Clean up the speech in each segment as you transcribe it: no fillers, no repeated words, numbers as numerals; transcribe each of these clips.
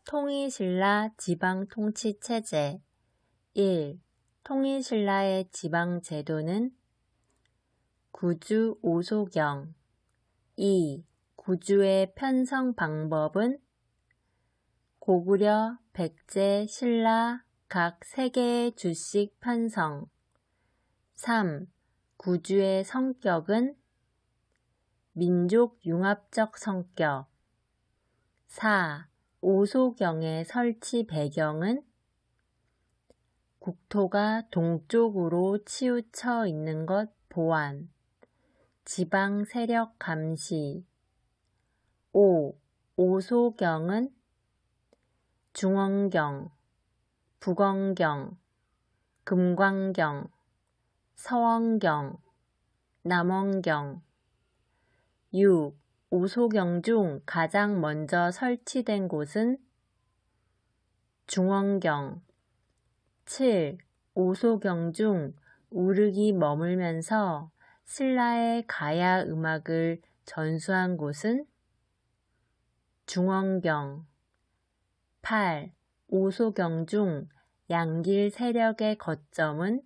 통일신라 지방통치체제 1. 통일신라의 지방제도는 구주 오소경 2. 구주의 편성 방법은 고구려, 백제, 신라 각 3개의 주씩 편성 3. 구주의 성격은 민족융합적 성격 4. 오소경의 설치 배경은 국토가 동쪽으로 치우쳐 있는 것 보완, 지방 세력 감시 5. 오소경은 중원경, 북원경, 금관경, 서원경, 남원경 6. 오소경 중 가장 먼저 설치된 곳은 중원경 7. 오소경 중 우르기 머물면서 신라의 가야 음악을 전수한 곳은 중원경 8. 오소경 중 양길 세력의 거점은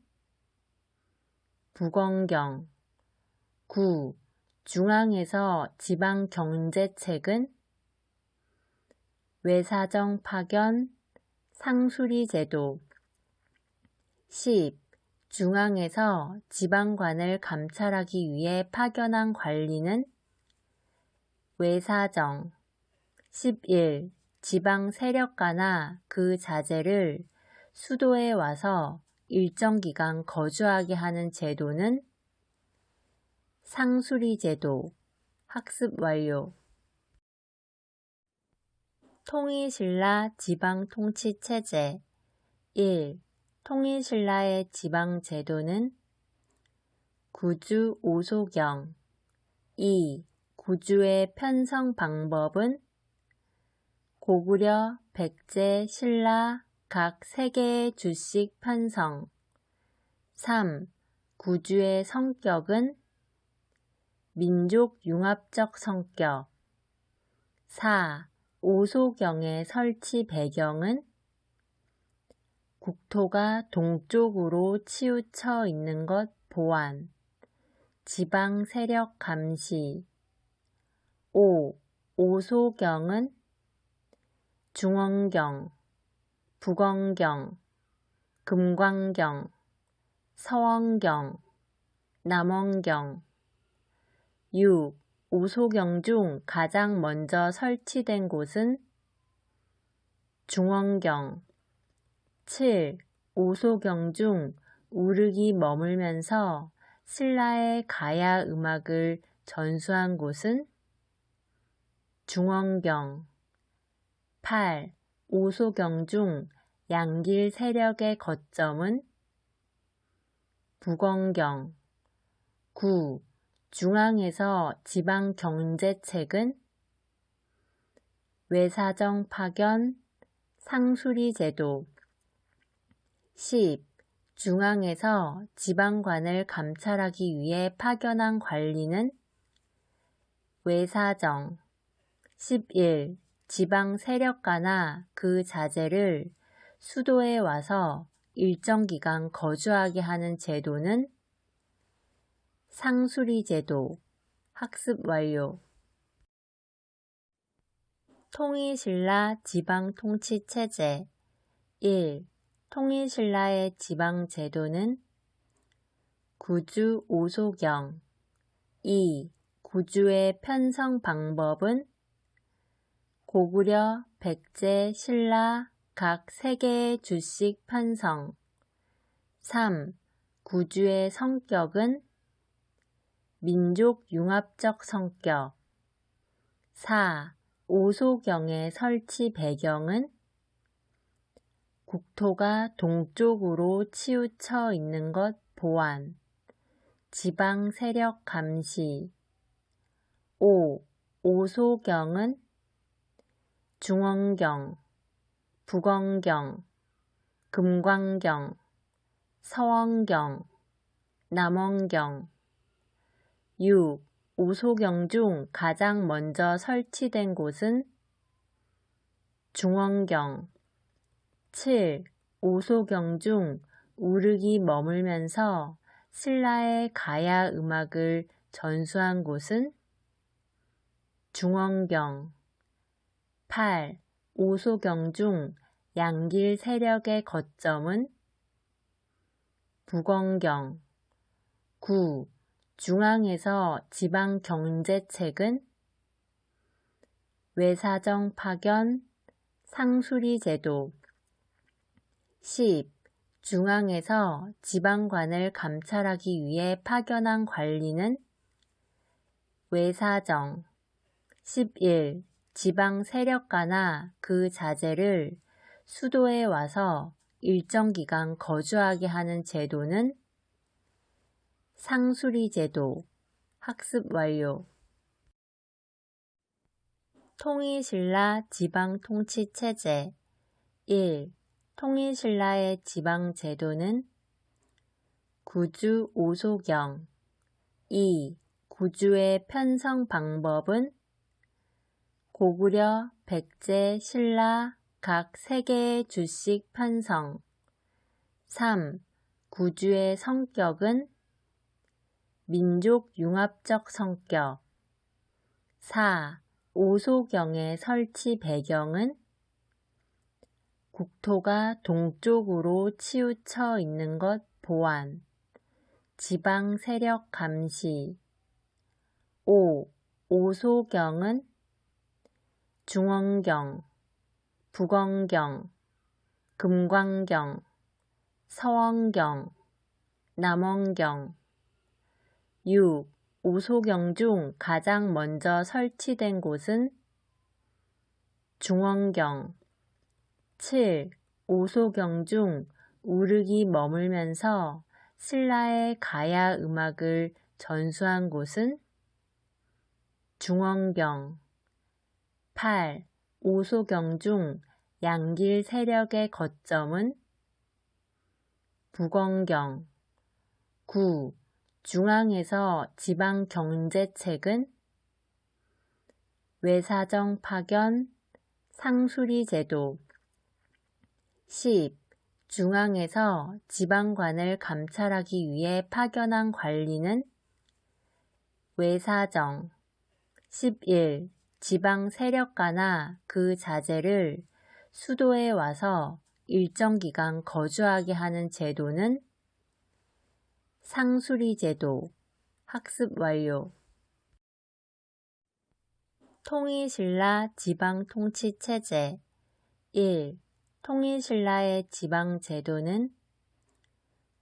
북원경 9. 중앙에서 지방 경제책은 외사정 파견, 상수리 제도 10. 중앙에서 지방관을 감찰하기 위해 파견한 관리는 외사정 11. 지방 세력가나 그 자제를 수도에 와서 일정 기간 거주하게 하는 제도는 상수리 제도. 학습 완료. 통일신라 지방통치체제 1. 통일신라의 지방제도는 구주 오소경 2. 구주의 편성 방법은 고구려, 백제, 신라 각 3개의 주씩 편성 3. 구주의 성격은 민족융합적 성격 4. 오소경의 설치 배경은 국토가 동쪽으로 치우쳐 있는 것 보완, 지방 세력 감시 5. 오소경은 중원경, 북원경, 금관경, 서원경, 남원경 6. 오소경 중 가장 먼저 설치된 곳은 중원경 7. 오소경 중 우르기 머물면서 신라의 가야 음악을 전수한 곳은 중원경 8. 오소경 중 양길 세력의 거점은 북원경 9. 중앙에서 지방 경제책은 외사정 파견, 상수리 제도 10. 중앙에서 지방관을 감찰하기 위해 파견한 관리는 외사정 11. 지방 세력가나 그 자제를 수도에 와서 일정 기간 거주하게 하는 제도는 상수리 제도. 학습 완료. 통일신라 지방통치체제 1. 통일신라의 지방제도는 구주 오소경 2. 구주의 편성 방법은 고구려, 백제, 신라 각 3개의 주씩 편성 3. 구주의 성격은 민족융합적 성격 4. 오소경의 설치 배경은 국토가 동쪽으로 치우쳐 있는 것 보완, 지방 세력 감시 5. 오소경은 중원경, 북원경, 금관경, 서원경, 남원경 6. 오소경 중 가장 먼저 설치된 곳은 중원경 7. 오소경 중 우르기 머물면서 신라의 가야 음악을 전수한 곳은? 중원경 8. 오소경 중 양길 세력의 거점은? 북원경 9. 중앙에서 지방 경제책은? 외사정 파견, 상수리 제도 10. 중앙에서 지방관을 감찰하기 위해 파견한 관리는? 외사정 11. 지방 세력가나 그 자제를 수도에 와서 일정 기간 거주하게 하는 제도는? 상수리 제도. 학습 완료. 통일신라 지방통치체제 1. 통일신라의 지방제도는? 구주 오소경 2. 구주의 편성 방법은? 고구려, 백제, 신라 각 3개의 주씩 편성 3. 구주의 성격은? 민족융합적 성격 4. 오소경의 설치 배경은? 국토가 동쪽으로 치우쳐 있는 것 보완, 지방 세력 감시 5. 오소경은? 중원경, 북원경, 금관경, 서원경, 남원경 6. 오소경 중 가장 먼저 설치된 곳은? 중원경 7. 오소경 중 우르기 머물면서 신라의 가야 음악을 전수한 곳은? 중원경 8. 오소경 중 양길 세력의 거점은? 북원경 9. 중앙에서 지방 경제책은? 외사정 파견, 상수리 제도 10. 중앙에서 지방관을 감찰하기 위해 파견한 관리는? 외사정 11. 지방 세력가나 그 자제를 수도에 와서 일정 기간 거주하게 하는 제도는? 상수리 제도. 학습 완료. 통일신라 지방통치체제 1. 통일신라의 지방제도는?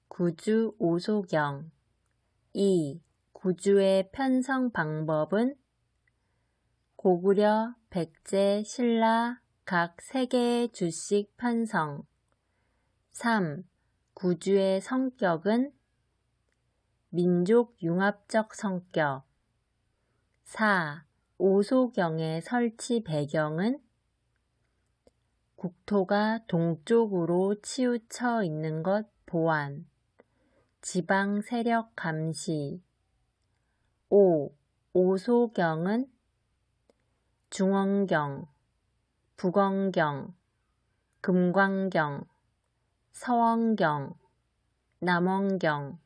구주 오소경 2. 구주의 편성 방법은? 고구려, 백제, 신라 각 3개의 주씩 편성 3. 구주의 성격은? 민족융합적 성격 4. 오소경의 설치 배경은? 국토가 동쪽으로 치우쳐 있는 것 보완, 지방 세력 감시 5. 오소경은? 중원경, 북원경, 금관경, 서원경, 남원경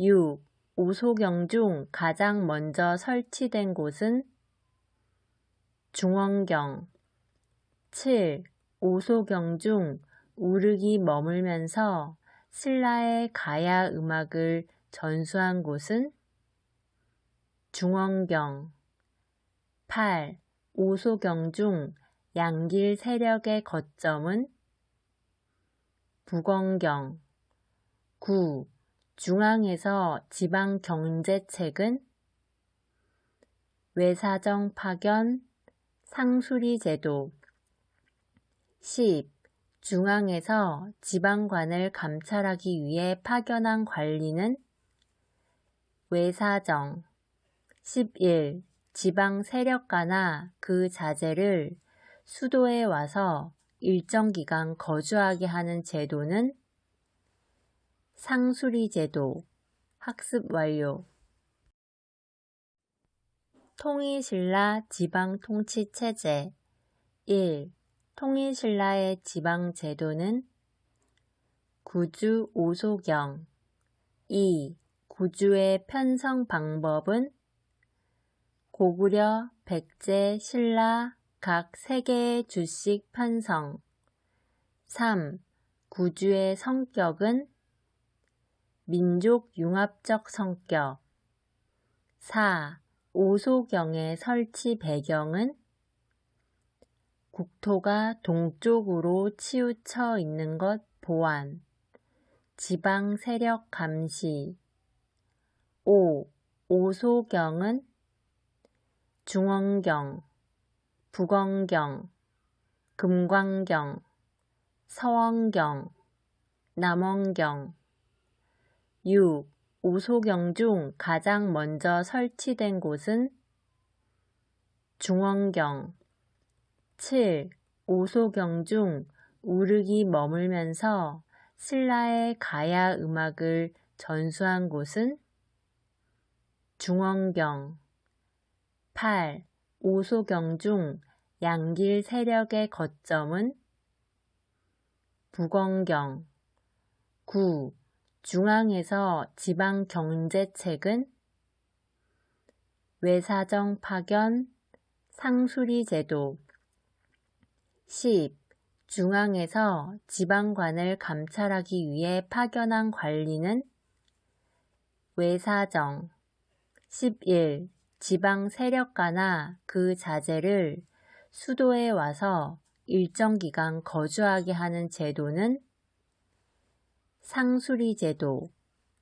6. 오소경 중 가장 먼저 설치된 곳은? 중원경 7. 오소경 중 우르기 머물면서 신라의 가야 음악을 전수한 곳은? 중원경 8. 오소경 중 양길 세력의 거점은? 북원경 9. 중앙에서 지방 경제책은? 외사정 파견, 상수리 제도 10. 중앙에서 지방관을 감찰하기 위해 파견한 관리는? 외사정 11. 지방 세력가나 그 자제를 수도에 와서 일정 기간 거주하게 하는 제도는? 상수리 제도. 학습 완료. 통일신라 지방통치체제 1. 통일신라의 지방제도는 구주 오소경. 2. 구주의 편성 방법은 고구려, 백제, 신라 각 3개의 주씩 편성. 3. 구주의 성격은 민족 융합적 성격. 4. 오소경의 설치 배경은 국토가 동쪽으로 치우쳐 있는 것 보완. 지방 세력 감시. 5. 오소경은 중원경, 북원경, 금광경, 서원경, 남원경. 6. 오소경 중 가장 먼저 설치된 곳은 중원경. 7. 오소경 중 우르기 머물면서 신라의 가야 음악을 전수한 곳은 중원경. 8. 오소경 중 양길 세력의 거점은 북원경. 9. 중앙에서 지방 경제책은 외사정 파견, 상수리 제도. 10. 중앙에서 지방관을 감찰하기 위해 파견한 관리는 외사정. 11. 지방 세력가나 그 자제를 수도에 와서 일정 기간 거주하게 하는 제도는 상수리 제도.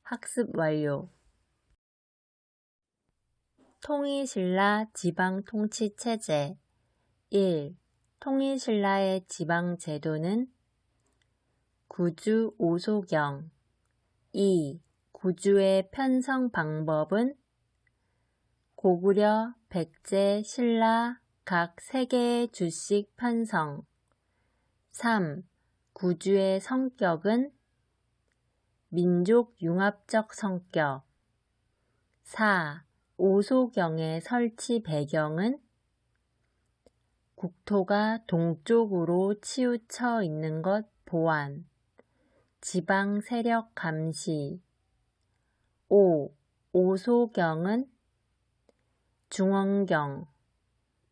학습 완료. 통일신라 지방통치체제. 1. 통일신라의 지방제도는 구주 오소경. 2. 구주의 편성 방법은 고구려, 백제, 신라 각 3개의 주씩 편성. 3. 구주의 성격은 민족 융합적 성격. 4. 오소경의 설치 배경은 국토가 동쪽으로 치우쳐 있는 것 보완. 지방 세력 감시. 5. 오소경은 중원경,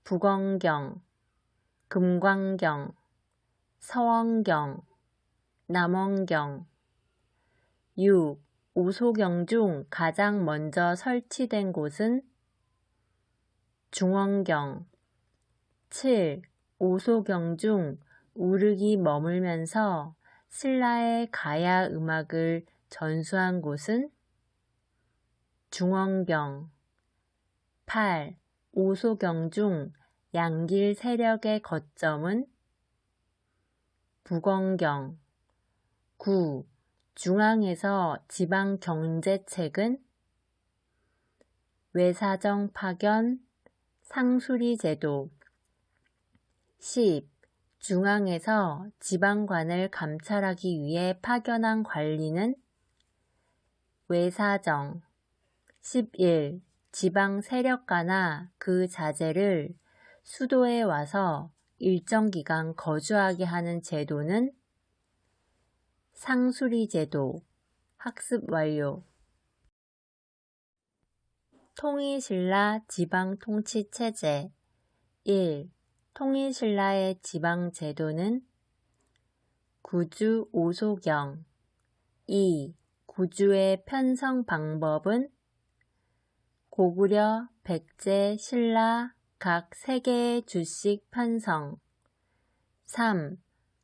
북원경, 금광경, 서원경, 남원경. 6. 오소경 중 가장 먼저 설치된 곳은 중원경. 7. 오소경 중 우르기 머물면서 신라의 가야 음악을 전수한 곳은 중원경. 8. 오소경 중 양길 세력의 거점은 북원경. 9. 중앙에서 지방 경제책은 외사정 파견, 상수리 제도. 10. 중앙에서 지방관을 감찰하기 위해 파견한 관리는 외사정. 11. 지방 세력가나 그 자제를 수도에 와서 일정 기간 거주하게 하는 제도는 상수리 제도. 학습 완료. 통일신라 지방통치체제. 1. 통일신라의 지방제도는 구주 오소경. 2. 구주의 편성 방법은 고구려, 백제, 신라 각 3개의 주씩 편성. 3.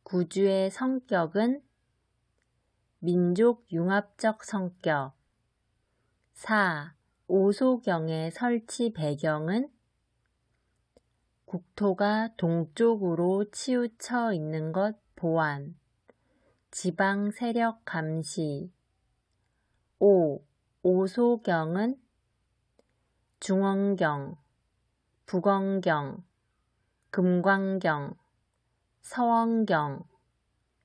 구주의 성격은 민족 융합적 성격. 4. 오소경의 설치 배경은 국토가 동쪽으로 치우쳐 있는 것 보완. 지방 세력 감시. 5. 오소경은 중원경, 북원경, 금광경, 서원경,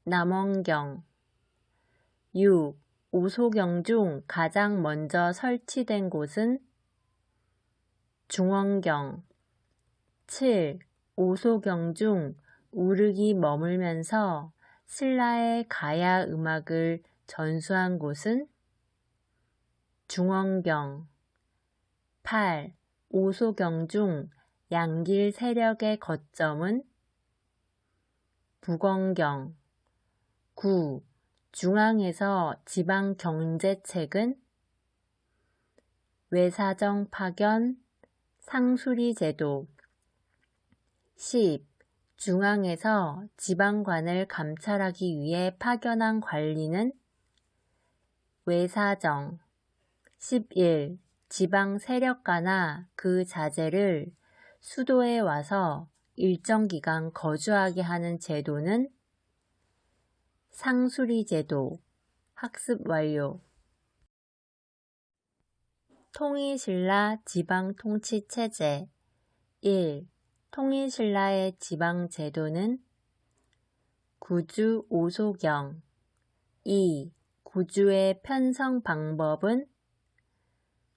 남원경. 6. 오소경 중 가장 먼저 설치된 곳은 중원경. 7. 오소경 중 우르기 머물면서 신라의 가야 음악을 전수한 곳은 중원경. 8. 오소경 중 양길 세력의 거점은 북원경. 9. 중앙에서 지방 경제책은 외사정 파견, 상수리 제도. 10. 중앙에서 지방관을 감찰하기 위해 파견한 관리는 외사정. 11. 지방 세력가나 그 자제를 수도에 와서 일정 기간 거주하게 하는 제도는 상수리 제도. 학습 완료. 통일신라 지방통치체제. 1. 통일신라의 지방제도는 구주 오소경. 2. 구주의 편성 방법은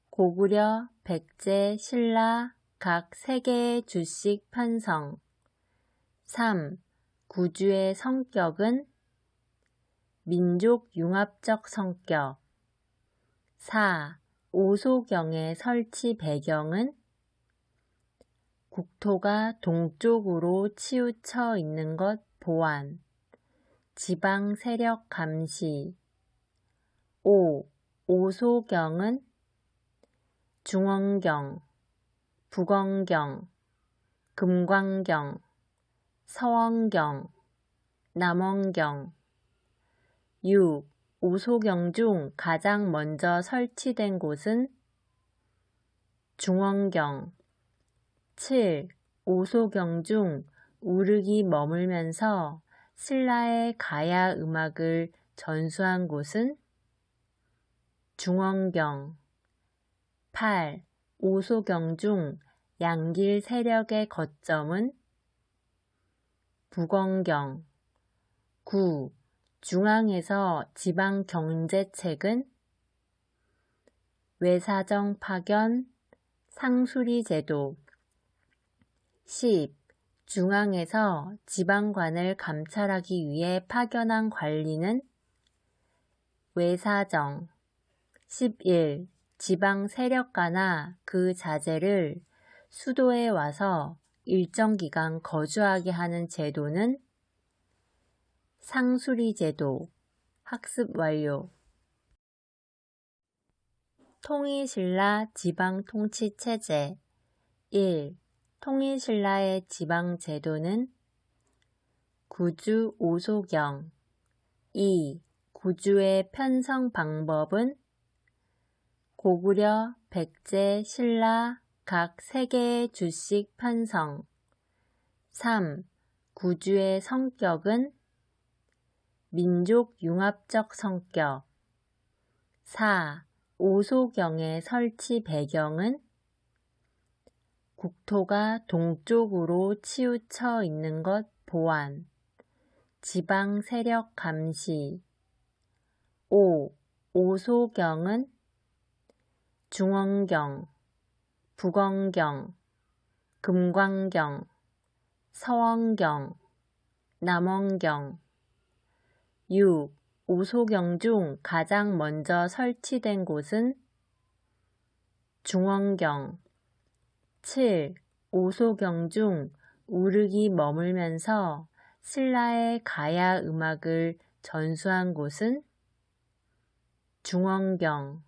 고구려, 백제, 신라 각 3개의 주씩 편성. 3. 구주의 성격은 민족융합적 성격. 4. 오소경의 설치 배경은 국토가 동쪽으로 치우쳐 있는 것 보완, 지방 세력 감시. 5. 오소경은 중원경, 북원경, 금관경, 서원경, 남원경. 6. 오소경 중 가장 먼저 설치된 곳은 중원경. 7. 오소경 중 우르기 머물면서 신라의 가야 음악을 전수한 곳은 중원경. 8. 오소경 중 양길 세력의 거점은 북원경. 9. 중앙에서 지방 경제책은 외사정 파견, 상수리 제도. 10. 중앙에서 지방관을 감찰하기 위해 파견한 관리는 외사정. 11. 지방 세력가나 그 자제를 수도에 와서 일정 기간 거주하게 하는 제도는 상수리 제도. 학습 완료. 통일신라 지방통치체제. 1. 통일신라의 지방제도는 구주 오소경. 2. 구주의 편성 방법은 고구려, 백제, 신라 각 3개의 주씩 편성. 3. 구주의 성격은 민족융합적 성격. 4. 오소경의 설치 배경은 국토가 동쪽으로 치우쳐 있는 것 보완, 지방 세력 감시. 5. 오소경은 중원경, 북원경, 금관경, 서원경, 남원경. 6. 오소경 중 가장 먼저 설치된 곳은 중원경. 7. 오소경 중 우르기 머물면서 신라의 가야 음악을 전수한 곳은 중원경.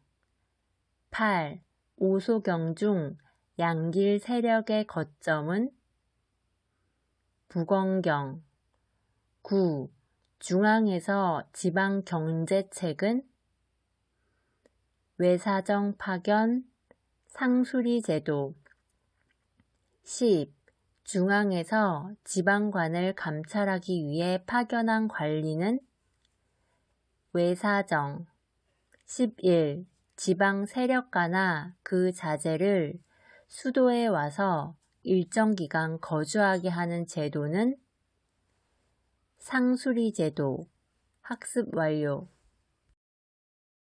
8. 오소경 중 양길 세력의 거점은 북원경. 9. 중앙에서 지방 경제책은 외사정 파견, 상수리 제도. 10. 중앙에서 지방관을 감찰하기 위해 파견한 관리는 외사정. 11. 지방 세력가나 그 자제를 수도에 와서 일정 기간 거주하게 하는 제도는 상수리 제도. 학습 완료.